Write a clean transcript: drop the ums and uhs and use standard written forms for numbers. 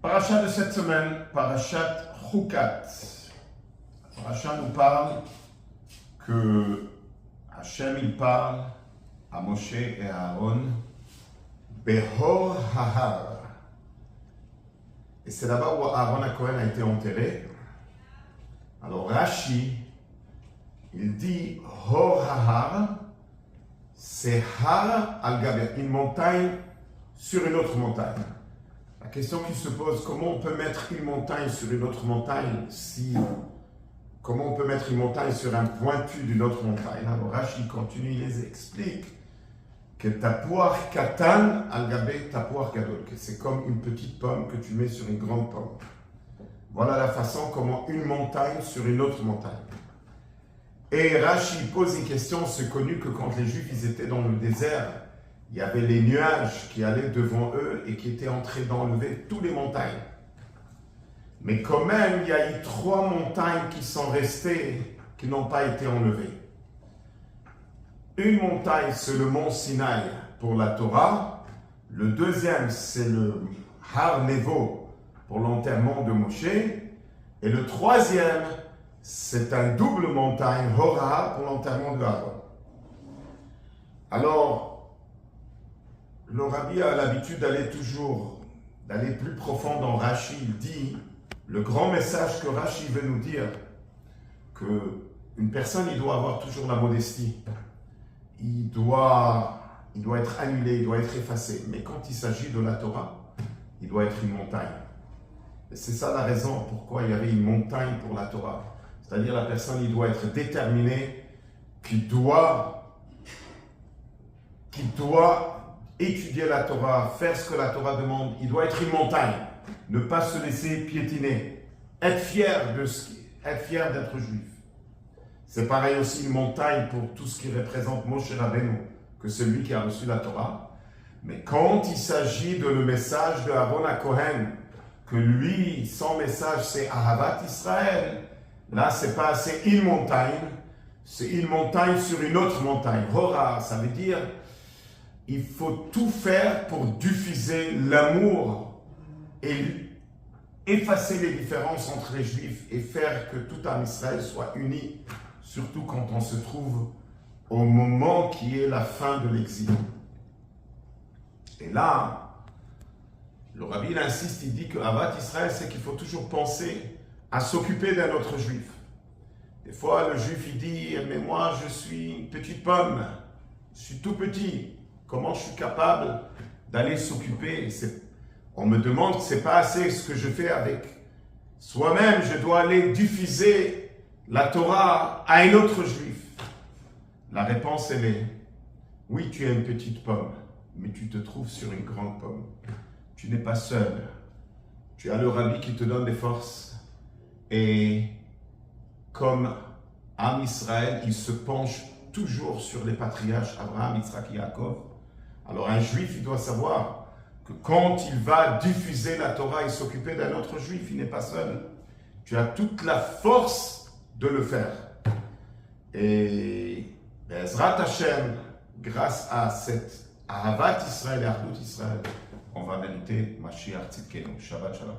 Paracha de cette semaine, Parashat Chukat. La paracha nous parle que Hachem il parle à Moshe et à Aaron Behor Hahar. Et c'est là-bas où Aaron HaKohen a été enterré. Alors Rashi, il dit Hor Hahar, c'est Har al-Gaber, une montagne sur une autre montagne. La question qui se pose, comment on peut mettre une montagne sur une autre montagne comment on peut mettre une montagne sur un pointu d'une autre montagne? Alors Rashi continue, il les explique que Tapuach Katan al-Gabe Tapuach Gadol, que c'est comme une petite pomme que tu mets sur une grande pomme. Voilà la façon comment une montagne sur une autre montagne. Et Rashi pose une question, c'est connu que quand les Juifs ils étaient dans le désert, il y avait les nuages qui allaient devant eux et qui étaient en train d'enlever toutes les montagnes. Mais quand même, il y a eu 3 montagnes qui sont restées, qui n'ont pas été enlevées. Une montagne, c'est le mont Sinaï pour la Torah. Le deuxième, c'est le Har Nevo pour l'enterrement de Moshe. Et le troisième, c'est un double montagne, Hora, pour l'enterrement de Aaron. Alors, le rabbi a l'habitude d'aller plus profond dans Rashi. Il dit, le grand message que Rashi veut nous dire, qu'une personne, il doit avoir toujours la modestie. Il doit être annulé, il doit être effacé. Mais quand il s'agit de la Torah, il doit être une montagne. Et c'est ça la raison pourquoi il y avait une montagne pour la Torah. C'est-à-dire la personne, il doit être déterminé, qu'il doit étudier la Torah, faire ce que la Torah demande. Il doit être une montagne, ne pas se laisser piétiner, être fier d'être juif. C'est pareil aussi une montagne pour tout ce qui représente Moshe Rabbeinu, que celui qui a reçu la Torah. Mais quand il s'agit de le message de Aaron HaKohen, que lui, son message c'est Ahavat Israël, là c'est pas c'est une montagne, c'est une montagne sur une autre montagne. Hora, ça veut dire il faut tout faire pour diffuser l'amour et effacer les différences entre les Juifs et faire que tout un Israël soit uni, surtout quand on se trouve au moment qui est la fin de l'exil. Et là, le rabbi il insiste, il dit que Ahavat Israël, c'est qu'il faut toujours penser à s'occuper d'un autre Juif. Des fois, le Juif il dit, mais moi je suis une petite pomme, je suis tout petit. Comment je suis capable d'aller s'occuper? On me demande que ce n'est pas assez ce que je fais avec soi-même. Je dois aller diffuser la Torah à un autre juif. La réponse, elle est oui, tu es une petite pomme, mais tu te trouves sur une grande pomme. Tu n'es pas seul. Tu as le rabbi qui te donne des forces. Et comme Am Israël, il se penche toujours sur les patriarches Abraham, Yitzhak et Yaakov. Alors un juif, il doit savoir que quand il va diffuser la Torah et s'occuper d'un autre juif, il n'est pas seul. Tu as toute la force de le faire. Et Bezrat Hashem, grâce à cette Ahavat Israël et Ardut Israël, on va mériter Mashiach Tzidkenu. Shabbat Shalom.